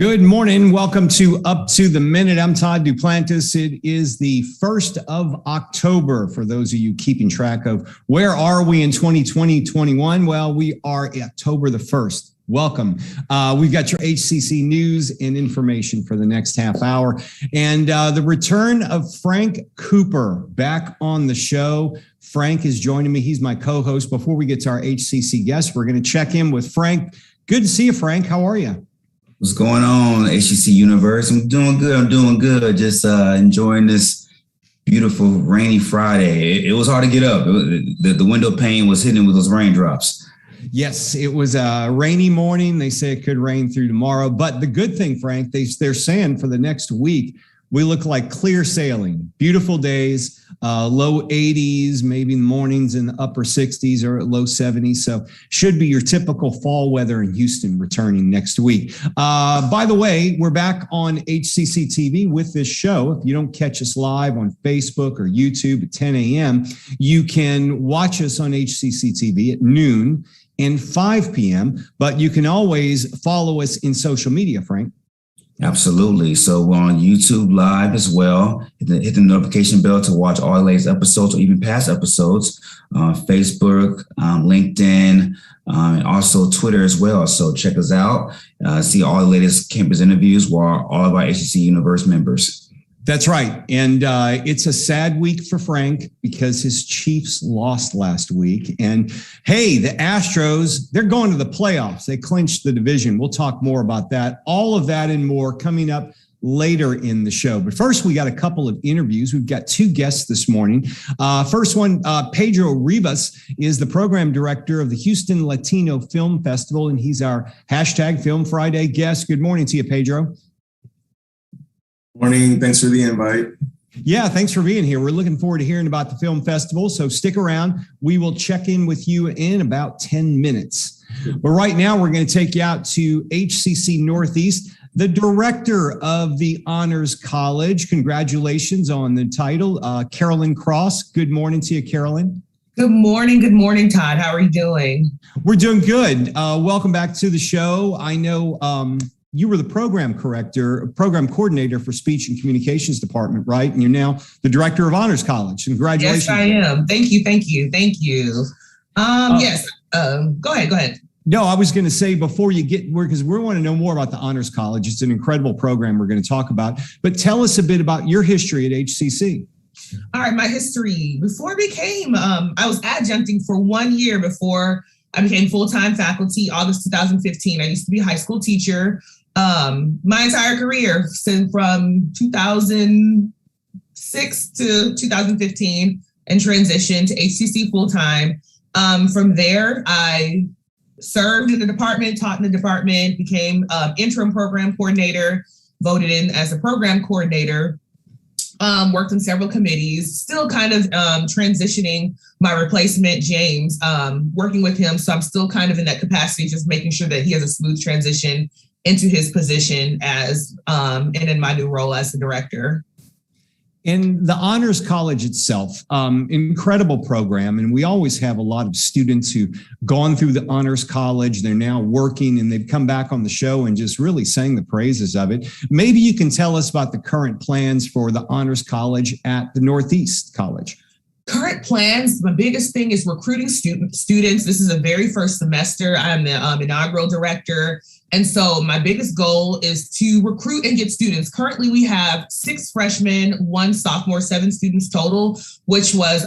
Good morning. Welcome to Up to the Minute. I'm Todd Duplantis. It is the 1st of October. For those of you keeping track of where are we in 2020-21? Well, we are October the 1st. Welcome. We've got your HCC news and information for the next half hour. And the return of Frank Cooper back on the show. Frank is joining me. He's my co-host. Before we get to our HCC guest, we're going to check in with Frank. Good to see you, Frank. How are you? What's going on, HCC Universe? I'm doing good. Just enjoying this beautiful rainy Friday. It was hard to get up. The window pane was hitting with those raindrops. Yes, it was a rainy morning. They say it could rain through tomorrow. But the good thing, Frank, they're saying for the next week, we look like clear sailing. Beautiful days, low 80s, maybe in the mornings in the upper 60s or low 70s. So should be your typical fall weather in Houston returning next week. By the way, we're back on HCCTV with this show. If you don't catch us live on Facebook or YouTube at 10 a.m., you can watch us on HCCTV at noon and 5 p.m., but you can always follow us in social media, Frank. Absolutely. So we're on YouTube Live as well. Hit the notification bell to watch all the latest episodes or even past episodes. Facebook, LinkedIn, and also Twitter as well. So check us out. See all the latest campus interviews with all of our HCC Universe members. That's right. And it's a sad week for Frank because his Chiefs lost last week. And hey, the Astros, they're going to the playoffs. They clinched the division. We'll talk more about that. All of that and more coming up later in the show. But first, we got a couple of interviews. We've got two guests this morning. First one, Pedro Rivas is the program director of the Houston Latino Film Festival, and he's our #Film Friday guest. Good morning to you, Pedro. Morning. Thanks for the invite. Yeah, thanks for being here. We're looking forward to hearing about the film festival. So stick around. We will check in with you in about 10 minutes. But right now, we're going to take you out to HCC Northeast, the director of the Honors College. Congratulations on the title, Carolyn Cross. Good morning to you, Carolyn. Good morning. Good morning, Todd. How are you doing? We're doing good. Welcome back to the show. I know you were the program coordinator for Speech and Communications Department, right? And you're now the director of Honors College. Congratulations. Yes, I am. Thank you. Yes. Go ahead. No, I was going to say before you get, because we want to know more about the Honors College. It's an incredible program we're going to talk about. But tell us a bit about your history at HCC. All right, my history. Before I became, I was adjuncting for 1 year before I became full-time faculty, August 2015. I used to be a high school teacher. My entire career, since from 2006 to 2015, and transitioned to HCC full-time. From there, I served in the department, taught in the department, became interim program coordinator, voted in as a program coordinator, worked in several committees, still kind of transitioning my replacement, James, working with him. So I'm still kind of in that capacity, just making sure that he has a smooth transition into his position as and in my new role as the director. And the Honors College itself, incredible program. And we always have a lot of students who've gone through the Honors College. They're now working and they've come back on the show and just really sang the praises of it. Maybe you can tell us about the current plans for the Honors College at the Northeast College. Current plans, my biggest thing is recruiting students. This is the very first semester. I'm the inaugural director. And so my biggest goal is to recruit and get students. Currently, we have 6 freshmen, 1 sophomore, 7 students total, which was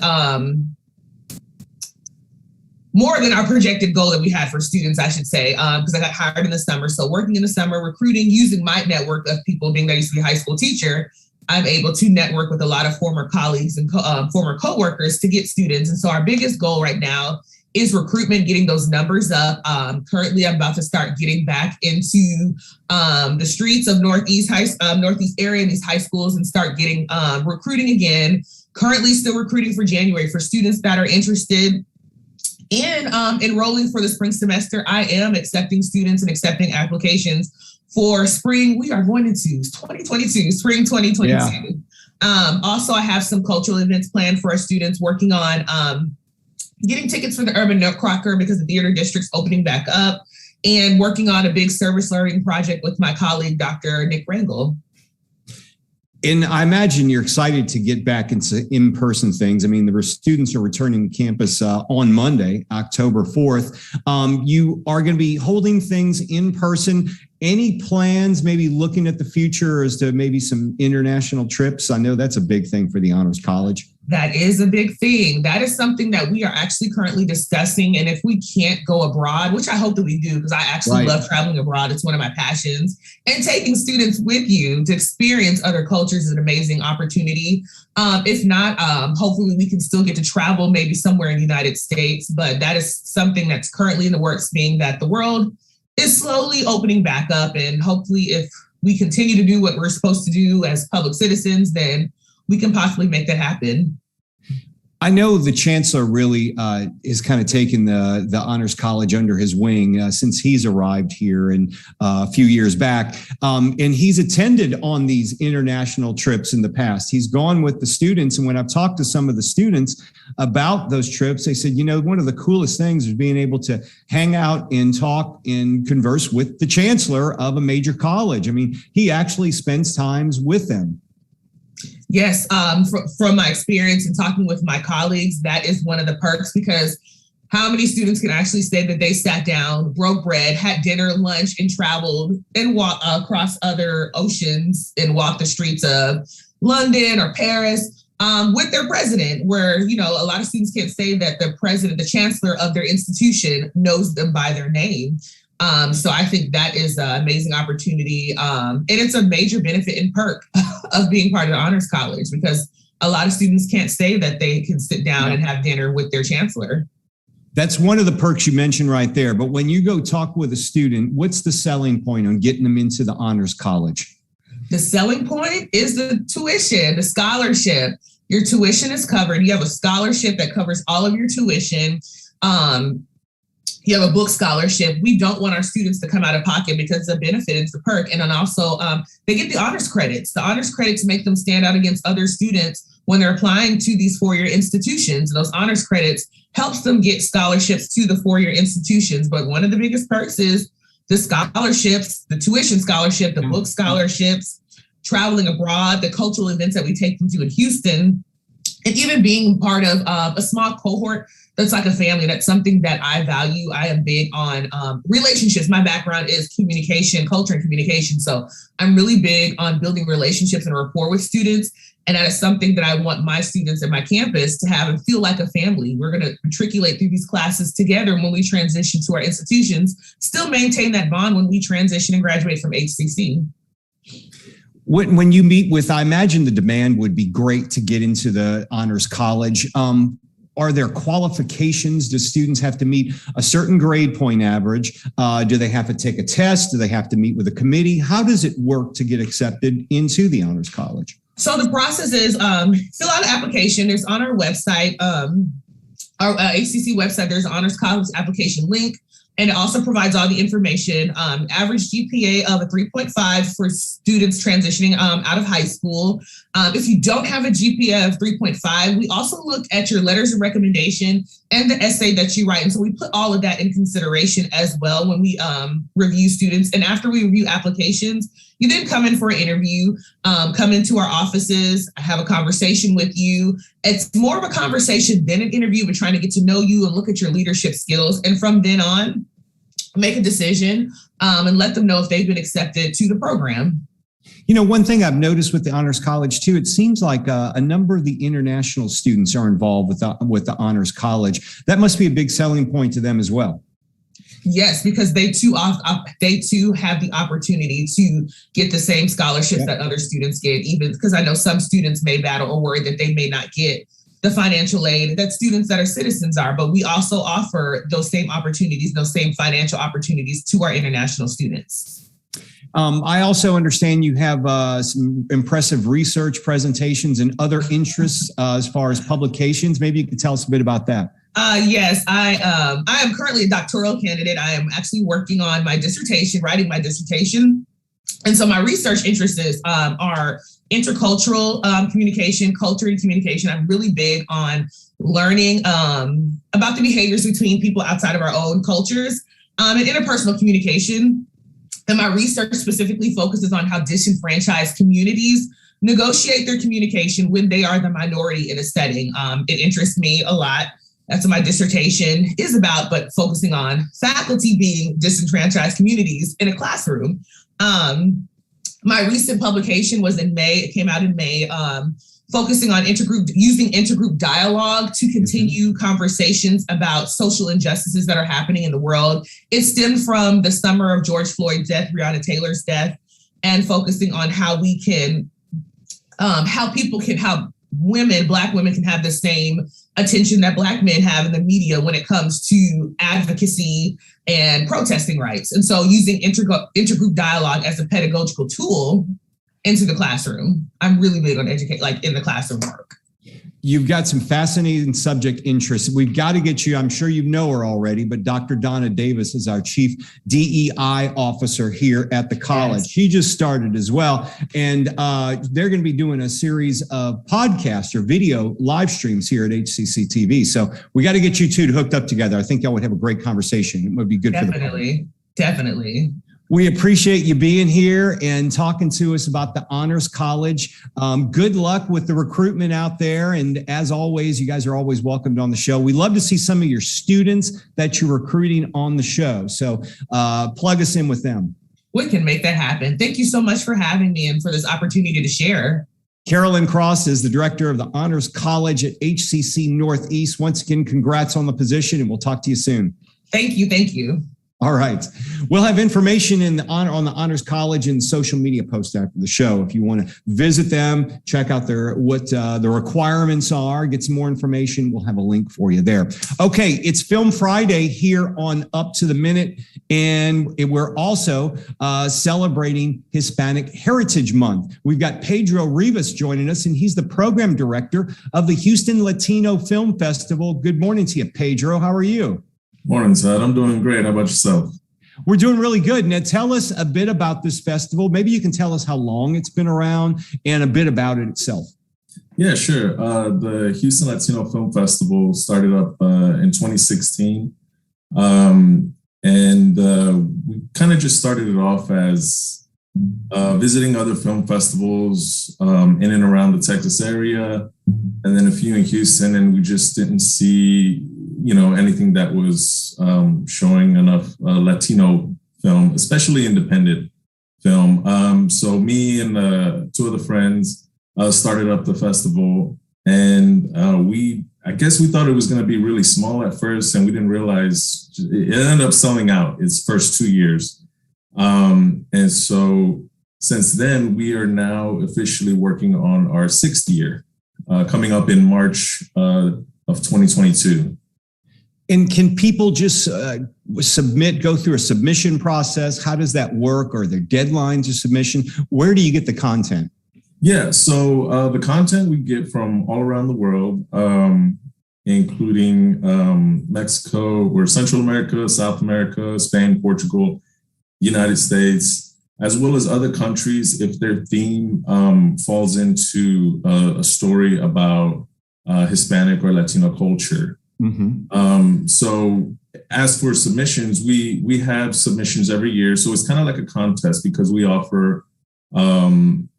more than our projected goal that we had for students, I should say, because I got hired in the summer. So working in the summer, recruiting, using my network of people, being that I used to be a high school teacher, I'm able to network with a lot of former colleagues and former coworkers to get students. And so our biggest goal right now is recruitment, getting those numbers up. Currently, I'm about to start getting back into the streets of Northeast area, these high schools, and start getting recruiting again. Currently still recruiting for January for students that are interested in enrolling for the spring semester. I am accepting students and accepting applications for spring. We are going into 2022, spring 2022. Yeah. Also, I have some cultural events planned for our students, working on getting tickets for the Urban Nutcracker because the theater district's opening back up. and working on a big service learning project with my colleague, Dr. Nick Rangel. And I imagine you're excited to get back into in-person things. I mean, the students are returning to campus on Monday, October 4th. You are going to be holding things in person. Any plans, maybe looking at the future as to maybe some international trips? I know that's a big thing for the Honors College. That is a big thing. That is something that we are actually currently discussing. And if we can't go abroad, which I hope that we do, because I actually love traveling abroad. It's one of my passions. And taking students with you to experience other cultures is an amazing opportunity. If not, hopefully we can still get to travel maybe somewhere in the United States. But that is something that's currently in the works, being that the world is slowly opening back up. And hopefully if we continue to do what we're supposed to do as public citizens, then we can possibly make that happen. I know the Chancellor really is kind of taken the Honors College under his wing since he's arrived here and a few years back. And he's attended on these international trips in the past. He's gone with the students. And when I've talked to some of the students about those trips, they said, you know, one of the coolest things is being able to hang out and talk and converse with the Chancellor of a major college. I mean, he actually spends times with them. Yes, from my experience and talking with my colleagues, that is one of the perks, because how many students can actually say that they sat down, broke bread, had dinner, lunch, and traveled and walked across other oceans and walked the streets of London or Paris with their president, where, you know, a lot of students can't say that the president, the chancellor of their institution knows them by their name. So I think that is an amazing opportunity. And it's a major benefit and perk of being part of the Honors College, because a lot of students can't say that they can sit down and have dinner with their chancellor. That's one of the perks you mentioned right there. But when you go talk with a student, what's the selling point on getting them into the Honors College? The selling point is the tuition, the scholarship. Your tuition is covered. You have a scholarship that covers all of your tuition. You have a book scholarship. We don't want our students to come out of pocket because it's a benefit, it's a perk. And then also they get the honors credits. The honors credits make them stand out against other students when they're applying to these four-year institutions. Those honors credits helps them get scholarships to the four-year institutions. But one of the biggest perks is the scholarships, the tuition scholarship, the book scholarships, traveling abroad, the cultural events that we take them to in Houston, and even being part of a small cohort that's like a family. That's something that I value. I am big on relationships. My background is communication, culture and communication. So I'm really big on building relationships and rapport with students. And that is something that I want my students at my campus to have and feel like a family. We're going to matriculate through these classes together. And when we transition to our institutions, still maintain that bond when we transition and graduate from HCC. When you meet with, I imagine the demand would be great to get into the Honors College. Are there qualifications? Do students have to meet a certain grade point average? Do they have to take a test? Do they have to meet with a committee? How does it work to get accepted into the Honors College? So the process is fill out an application. There's on our website, our HCC website, there's an Honors College application link. And it also provides all the information, average GPA of a 3.5 for students transitioning out of high school. If you don't have a GPA of 3.5, we also look at your letters of recommendation and the essay that you write. And so we put all of that in consideration as well when we review students. And after we review applications, you then come in for an interview, come into our offices, have a conversation with you. It's more of a conversation than an interview, but trying to get to know you and look at your leadership skills. And from then on, make a decision and let them know if they've been accepted to the program. You know, one thing I've noticed with the Honors College too, it seems like a number of the international students are involved with the Honors College. That must be a big selling point to them as well. Yes, because they too have the opportunity to get the same scholarships that other students get, even because I know some students may battle or worry that they may not get the financial aid that students that are citizens are, but we also offer those same opportunities, those same financial opportunities to our international students. I also understand you have some impressive research presentations and other interests as far as publications. Maybe you could tell us a bit about that. Yes, I am currently a doctoral candidate. I am actually working on my dissertation, writing my dissertation. And so my research interests are intercultural communication, culture and communication. I'm really big on learning about the behaviors between people outside of our own cultures and interpersonal communication. And my research specifically focuses on how disenfranchised communities negotiate their communication when they are the minority in a setting. It interests me a lot. That's what my dissertation is about, but focusing on faculty being disenfranchised communities in a classroom. My recent publication was in May. It came out in May, focusing on using intergroup dialogue to continue conversations about social injustices that are happening in the world. It stemmed from the summer of George Floyd's death, Breonna Taylor's death, and focusing on how we can, how Black women can have the same attention that Black men have in the media when it comes to advocacy and protesting rights. And so using intergroup dialogue as a pedagogical tool into the classroom. I'm really big on in the classroom work. You've got some fascinating subject interests. We've got to get you, I'm sure you know her already, but Dr. Donna Davis is our chief DEI officer here at the college. Yes. She just started as well. And they're going to be doing a series of podcasts or video live streams here at HCCTV. So we got to get you two hooked up together. I think y'all would have a great conversation. It would be good for the public. Definitely. We appreciate you being here and talking to us about the Honors College. Good luck with the recruitment out there. And as always, you guys are always welcomed on the show. We love to see some of your students that you're recruiting on the show. So plug us in with them. We can make that happen. Thank you so much for having me and for this opportunity to share. Carolyn Cross is the director of the Honors College at HCC Northeast. Once again, congrats on the position, and we'll talk to you soon. Thank you. Thank you. All right. We'll have information on the Honors College and social media posts after the show. If you want to visit them, check out what the requirements are, get some more information, we'll have a link for you there. Okay, it's Film Friday here on Up to the Minute, and we're also celebrating Hispanic Heritage Month. We've got Pedro Rivas joining us, and he's the program director of the Houston Latino Film Festival. Good morning to you, Pedro. How are you? Morning, Todd. I'm doing great. How about yourself? We're doing really good. Now, tell us a bit about this festival. Maybe you can tell us how long it's been around and a bit about it itself. Yeah, sure. The Houston Latino Film Festival started up in 2016. And we kind of just started it off as visiting other film festivals in and around the Texas area, and then a few in Houston, and we just didn't see anything that was showing enough Latino film, especially independent film. So me and two other friends started up the festival, and I guess we thought it was going to be really small at first, and we didn't realize it ended up selling out its first 2 years. And so since then, we are now officially working on our 6th year, coming up in March of 2022. And can people just go through a submission process? How does that work? Are there deadlines of submission? Where do you get the content? Yeah, so the content we get from all around the world, including Mexico or Central America, South America, Spain, Portugal, United States, as well as other countries if their theme falls into a story about Hispanic or Latino culture. Mm-hmm. So as for submissions, we have submissions every year. So it's kind of like a contest because we offer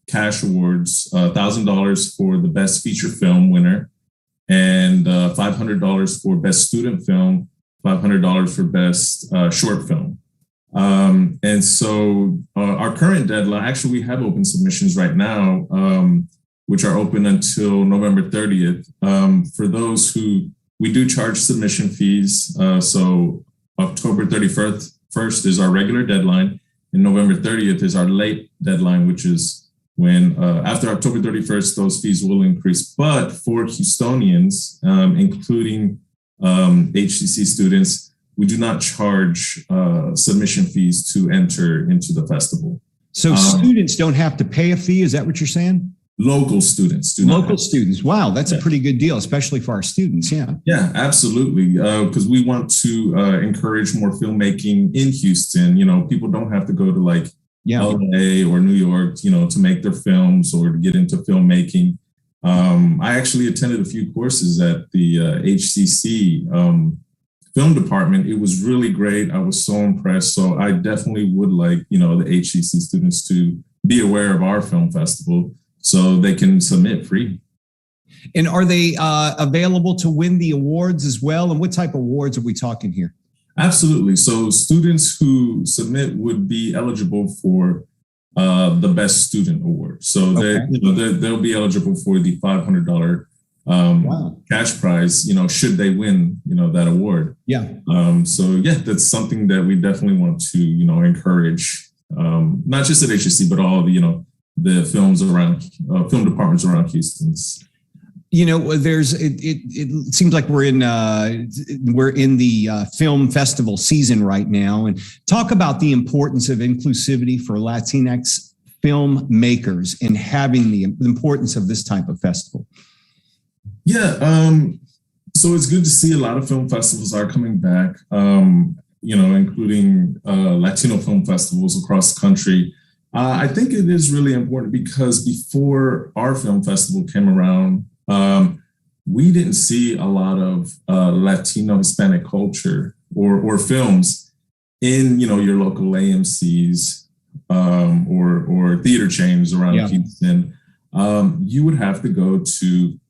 cash awards, $1,000 for the best feature film winner, and $500 for best student film, $500 for best short film. And so our current deadline, actually we have open submissions right now, which are open until November 30th. For those who we do charge submission fees. So October 31st is our regular deadline, and November 30th is our late deadline, which is when after October 31st, those fees will increase. But for Houstonians, including HCC students, we do not charge submission fees to enter into the festival. So students don't have to pay a fee? Is that what you're saying? Local students. Students. Wow, that's a pretty good deal, especially for our students. Yeah. Yeah, absolutely. Because we want to encourage more filmmaking in Houston. People don't have to go to LA or New York, to make their films or to get into filmmaking. I actually attended a few courses at the HCC film department, it was really great. I was so impressed. So I definitely would like, the HCC students to be aware of our film festival so they can submit free. And are they available to win the awards as well? And what type of awards are we talking here? Absolutely. So students who submit would be eligible for the Best Student Award. So they'll be eligible for the $500 cash prize, should they win, that award. Yeah. That's something that we definitely want to, encourage, not just at HCC, but all the films around, film departments around Houston's. It seems like we're in the film festival season right now, and talk about the importance of inclusivity for Latinx filmmakers and having the importance of this type of festival. Yeah, so it's good to see a lot of film festivals are coming back, including Latino film festivals across the country. I think it is really important because before our film festival came around, we didn't see a lot of Latino Hispanic culture or films in, your local AMCs or theater chains around Houston. You would have to go to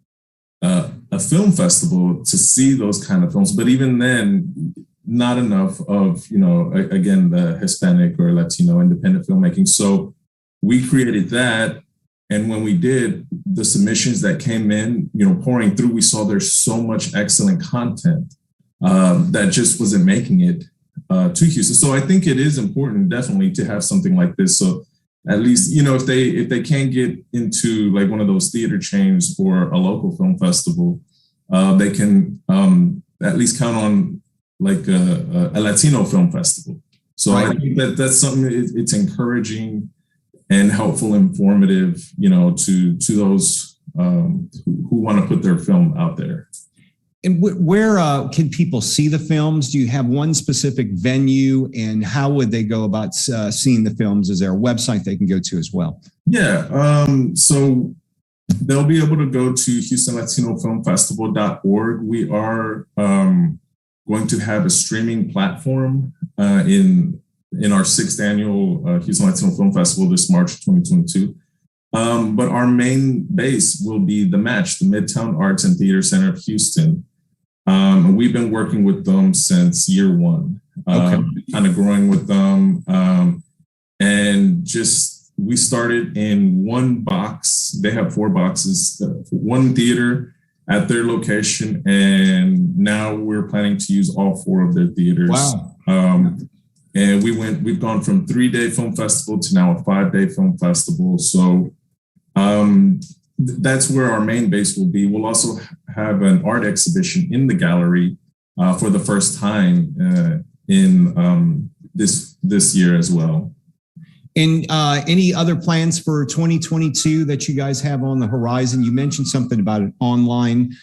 a film festival to see those kind of films. But even then, not enough of, again, the Hispanic or Latino independent filmmaking. So we created that. And when we did, the submissions that came in, pouring through, we saw there's so much excellent content that just wasn't making it to Houston. So I think it is important, definitely, to have something like this. So at least, if they can't get into like one of those theater chains or a local film festival, they can at least count on like a Latino film festival. So I think that's something, it's encouraging and helpful, informative, to those who want to put their film out there. And where can people see the films? Do you have one specific venue, and how would they go about seeing the films? Is there a website they can go to as well? Yeah, so they'll be able to go to HoustonLatinoFilmFestival.org. We are going to have a streaming platform in our 6th annual Houston Latino Film Festival this March 2022. But our main base will be the Match, the Midtown Arts and Theater Center of Houston. We've been working with them since year one, kind of growing with them. And we started in one box. They have 4 boxes, one theater at their location. And now we're planning to use all 4 of their theaters. Wow. And we've gone from 3-day film festival to now a 5-day film festival. So that's where our main base will be. We'll also have an art exhibition in the gallery for the first time in this year as well. And any other plans for 2022 that you guys have on the horizon? You mentioned something about an online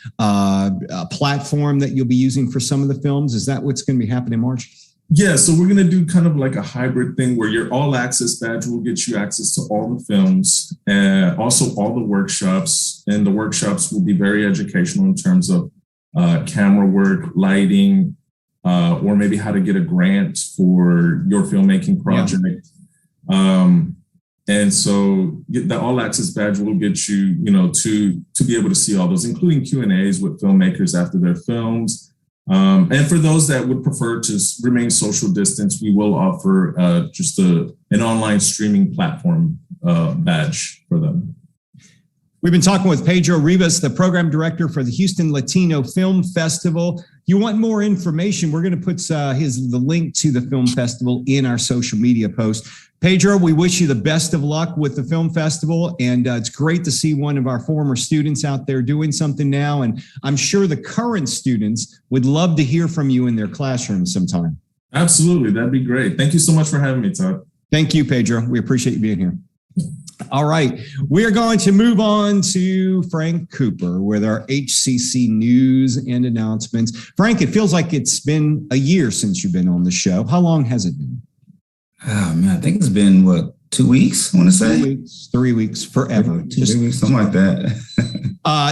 platform that you'll be using for some of the films. Is that what's going to be happening in March? Yeah, so we're going to do kind of like a hybrid thing where your all access badge will get you access to all the films and also all the workshops. And the workshops will be very educational in terms of camera work, lighting, or maybe how to get a grant for your filmmaking project. And so the all access badge will get you, to be able to see all those, including Q&As with filmmakers after their films. And for those that would prefer to remain social distance, we will offer just an online streaming platform badge for them. We've been talking with Pedro Rivas, the program director for the Houston Latino Film Festival. You want more information, we're going to put the link to the film festival in our social media post. Pedro, we wish you the best of luck with the film festival, and it's great to see one of our former students out there doing something now, and I'm sure the current students would love to hear from you in their classrooms sometime. Absolutely, that'd be great. Thank you so much for having me, Todd. Thank you, Pedro. We appreciate you being here. All right, we are going to move on to Frank Cooper with our HCC news and announcements. Frank, it feels like it's been a year since you've been on the show. How long has it been? Oh man, I think it's been 2 weeks, I want to say. 3 weeks, forever. 3 weeks, something like that.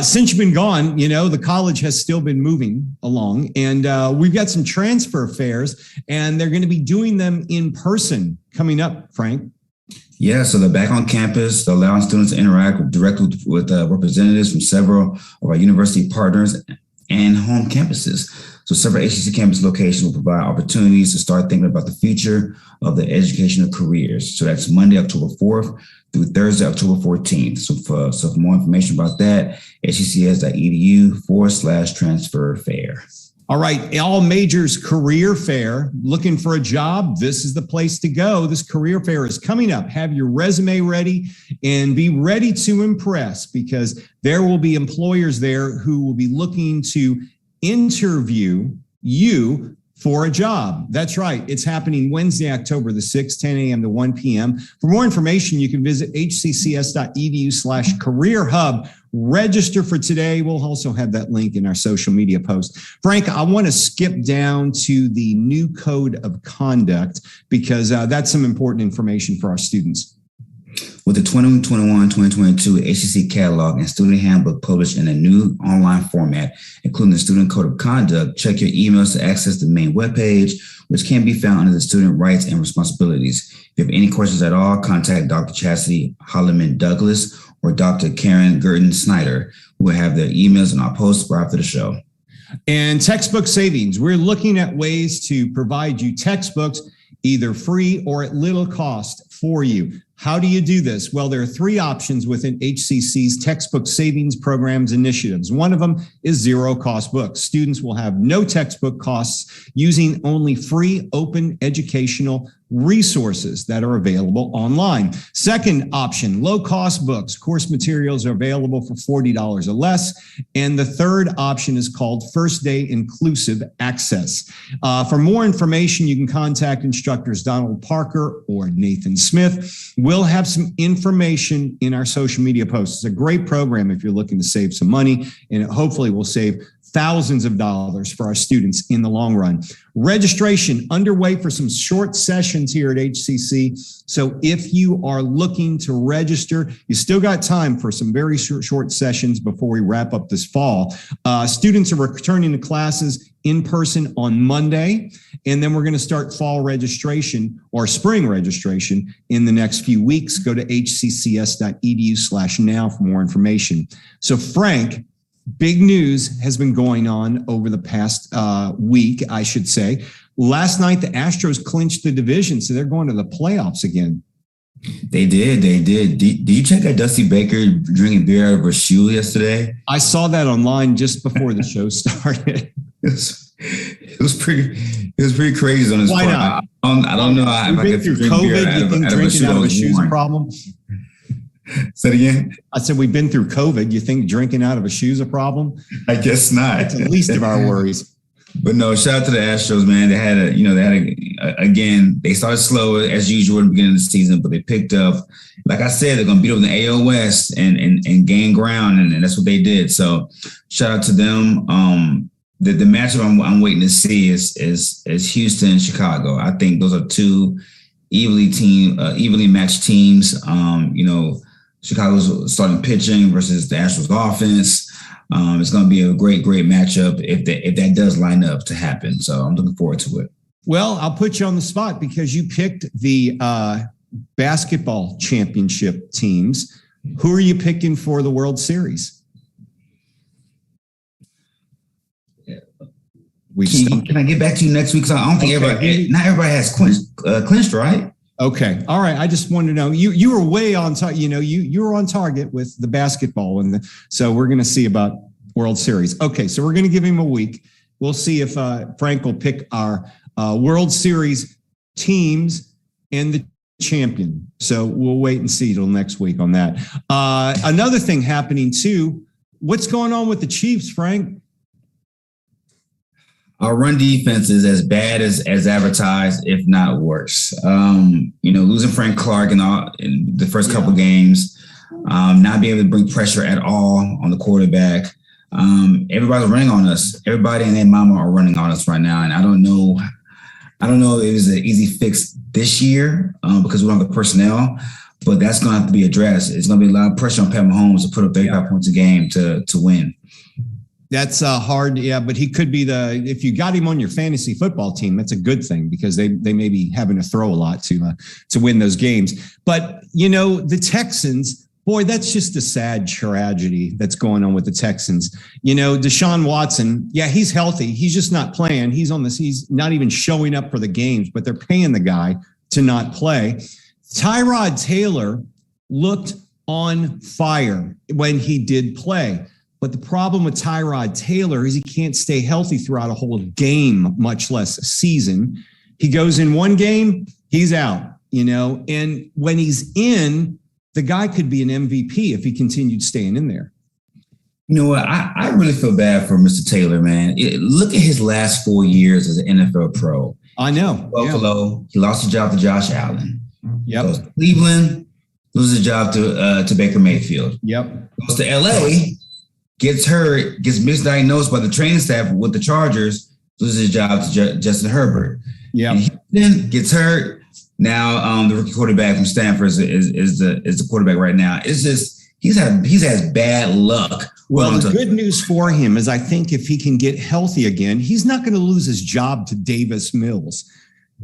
Since you've been gone, the college has still been moving along, and we've got some transfer fairs, and they're going to be doing them in person coming up, Frank. Yeah, so they're back on campus. They're allowing students to interact directly with representatives from several of our university partners and home campuses. So several HCC campus locations will provide opportunities to start thinking about the future of the educational careers. So that's Monday, October 4th through Thursday, October 14th. So for more information about that, hccs.edu/transferfair. All right, all majors career fair. Looking for a job? This is the place to go. This career fair is coming up. Have your resume ready and be ready to impress, because there will be employers there who will be looking to interview you for a job. That's right. It's happening Wednesday, October the 6th, 10 a.m. to 1 p.m. For more information, you can visit hccs.edu/CareerHub. Register for today. We'll also have that link in our social media post. Frank, I want to skip down to the new code of conduct, because that's some important information for our students. With the 2021-2022 HCC catalog and student handbook published in a new online format, including the student code of conduct, check your emails to access the main webpage, which can be found under the student rights and responsibilities. If you have any questions at all, contact Dr. Chastity Holloman Douglas or Dr. Karen Gurton Snyder. We'll have their emails in our post right after the show. And textbook savings. We're looking at ways to provide you textbooks either free or at little cost for you. How do you do this? Well, there are three options within HCC's textbook savings programs initiatives. One of them is zero cost books. Students will have no textbook costs using only free open educational resources that are available online. Second option, low cost books. Course materials are available for $40 or less. And the third option is called First Day Inclusive Access. For more information, you can contact instructors Donald Parker or Nathan Smith. We'll have some information in our social media posts. It's a great program if you're looking to save some money, and it hopefully will save thousands of dollars for our students in the long run. Registration underway for some short sessions here at HCC. So if you are looking to register, you still got time for some very short sessions before we wrap up this fall. Students are returning to classes in person on Monday, and then we're going to start fall registration or spring registration in the next few weeks. Go to hccs.edu/now for more information. So Frank, big news has been going on over the past week, I should say. Last night, the Astros clinched the division, so they're going to the playoffs again. They did. Did you check out Dusty Baker drinking beer out of her shoe yesterday? I saw that online just before the show started. It was pretty crazy on his part. Why not? I don't know if I could drink COVID, beer you think drinking out of a shoe is a problem? Say it again. I said, we've been through COVID. You think drinking out of a shoe is a problem? I guess not. It's the least of our worries. But no, shout out to the Astros, man. Again, they started slow as usual at the beginning of the season, but they picked up. Like I said, they're going to beat up the AL West and gain ground, and that's what they did. So shout out to them. The matchup I'm waiting to see is Houston and Chicago. I think those are two evenly matched teams. Chicago's starting pitching versus the Astros offense. It's going to be a great matchup if that does line up to happen. So I'm looking forward to it. Well, I'll put you on the spot because you picked the basketball championship teams. Who are you picking for the World Series? Can I get back to you next week? So I don't think not everybody has clinched, right? Okay. All right. I just wanted to know you were way on target. You were on target with the basketball, so we're going to see about World Series. Okay. So we're going to give him a week. We'll see if Frank will pick our World Series teams and the champion. So we'll wait and see till next week on that. Another thing happening too. What's going on with the Chiefs, Frank? Our run defense is as bad as advertised, if not worse. Losing Frank Clark in the first couple games, not being able to bring pressure at all on the quarterback. Everybody's running on us. Everybody and their mama are running on us right now, and I don't know I don't know if it was an easy fix this year because we don't have the personnel, but that's going to have to be addressed. It's going to be a lot of pressure on Pat Mahomes to put up 35 points a game to win. That's hard. Yeah, but he could be if you got him on your fantasy football team, that's a good thing because they may be having to throw a lot to win those games. But, the Texans, boy, that's just a sad tragedy that's going on with the Texans. Deshaun Watson, yeah, he's healthy. He's just not playing. He's not even showing up for the games, but they're paying the guy to not play. Tyrod Taylor looked on fire when he did play. But the problem with Tyrod Taylor is he can't stay healthy throughout a whole game, much less a season. He goes in one game, he's out, and when he's in, the guy could be an MVP if he continued staying in there. You know what? I really feel bad for Mr. Taylor, man. Look at his last 4 years as an NFL pro. I know. Buffalo, He lost his job to Josh Allen. Yep. Goes to Cleveland, loses his job to Baker Mayfield. Yep. Goes to LA, gets hurt, gets misdiagnosed by the training staff with the Chargers, loses his job to Justin Herbert. Yeah. Then gets hurt. Now the rookie quarterback from Stanford is the quarterback right now. It's just he's had bad luck. Well, the good news for him is I think if he can get healthy again, he's not going to lose his job to Davis Mills.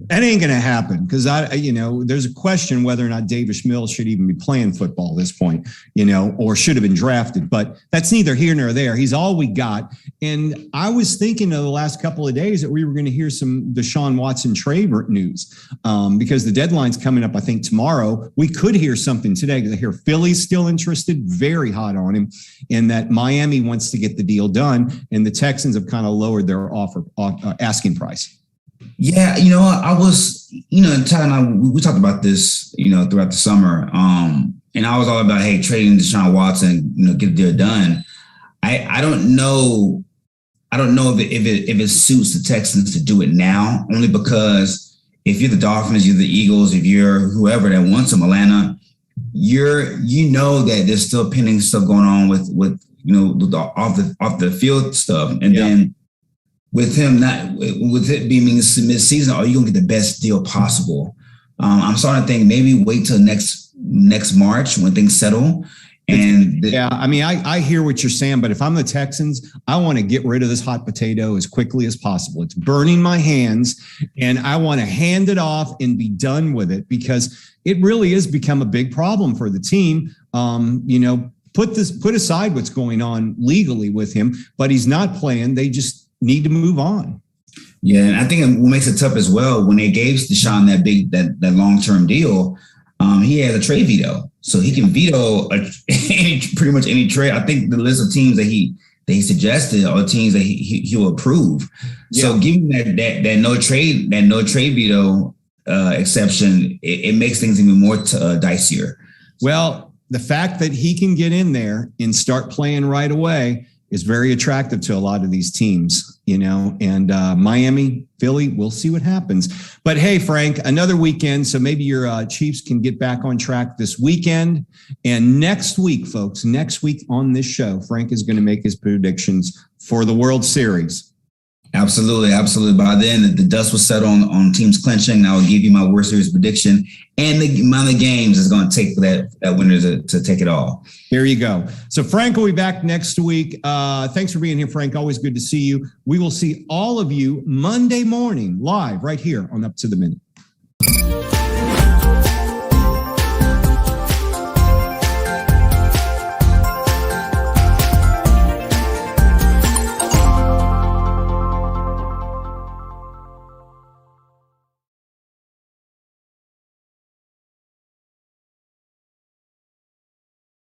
That ain't going to happen because there's a question whether or not Davis Mills should even be playing football at this point, or should have been drafted. But that's neither here nor there. He's all we got. And I was thinking of the last couple of days that we were going to hear some Deshaun Watson trade news because the deadline's coming up, I think, tomorrow. We could hear something today because I hear Philly's still interested, very hot on him, and that Miami wants to get the deal done. And the Texans have kind of lowered their asking price. Yeah, I was, Ty and I, we talked about this, throughout the summer. And I was all about, hey, trading Deshaun Watson, get the deal done. I don't know if it suits the Texans to do it now, only because if you're the Dolphins, you're the Eagles, if you're whoever that wants them, Atlanta, that there's still pending stuff going on with off the field stuff, and then. With it being mid-season, are you gonna get the best deal possible? I'm starting to think maybe wait till next March when things settle. And I hear what you're saying, but if I'm the Texans, I want to get rid of this hot potato as quickly as possible. It's burning my hands, and I want to hand it off and be done with it because it really has become a big problem for the team. Put aside what's going on legally with him, but he's not playing. They just need to move on. Yeah, and I think what makes it tough as well, when they gave Deshaun that long-term deal, he has a trade veto. So he can veto pretty much any trade. I think the list of teams that he suggested are teams that he will approve. Yeah. So giving that no trade veto exception, it makes things even more dicier. Well, the fact that he can get in there and start playing right away is very attractive to a lot of these teams, and Miami, Philly, we'll see what happens. But hey, Frank, another weekend. So maybe your Chiefs can get back on track this weekend. And next week, folks, on this show, Frank is going to make his predictions for the World Series. Absolutely. By then, the dust will settle on teams clinching. I will give you my World Series prediction and the amount of games it's going to take for that winner to take it all. There you go. So Frank will be back next week. Thanks for being here, Frank. Always good to see you. We will see all of you Monday morning live right here on Up to the Minute.